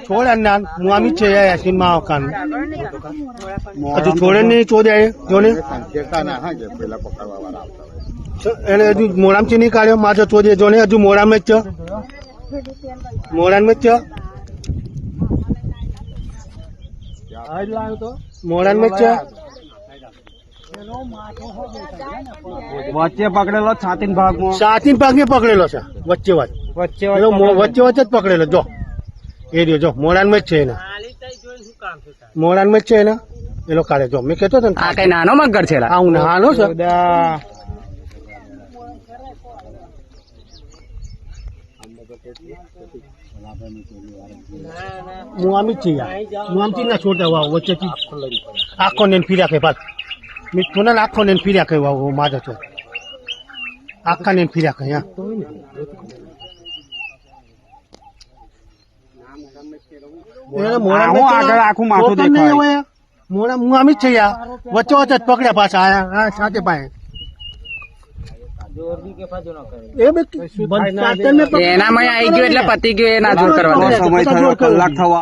છોડ ના મુઆમી છે યાસીન માં કાન હજુ છોડે નહીં ચોદ્યા જોને એને હજુ મોરામ થી નહીં કાઢ્યો માજો ચોદે જોને હજુ મોરામાં જ છે મોરામાં જ છે મોરામાં જ છે વચ્ચે પકડેલો છાતીન ભાગમાં સાતીન ભાગ ને પકડેલો છે વચ્ચે વચ્ચે વચ્ચે જ પકડેલો જો એ રહ્યો જો મોરાનમાં જ છે એને મોરાનમાં જ છે એને એ લોકો કાઢે જો મેં કહેતો હતો ને આ કઈ નાનો મગર છે આ હું નાનો છે મુઆમી જ છે યાર મુઆમથી ના છોડતા વાવ વચ્ચેથી આખો ને ફીર્યા કે ભાત મીઠું ના આખો ને ફીર્યા કે વાવ માજો છો આખા ને ફીર્યા કે યા આગળ આખું માથું દેખાય મોડા મુઆમી જ છે યાર વચ્ચે વચ્ચે જ પકડ્યા પાછા આયા સાથે પાસે એનામાં આવી ગયો એટલે પતી ગયો એ ના જોર કરવાનો સમય થયો કલાક થવા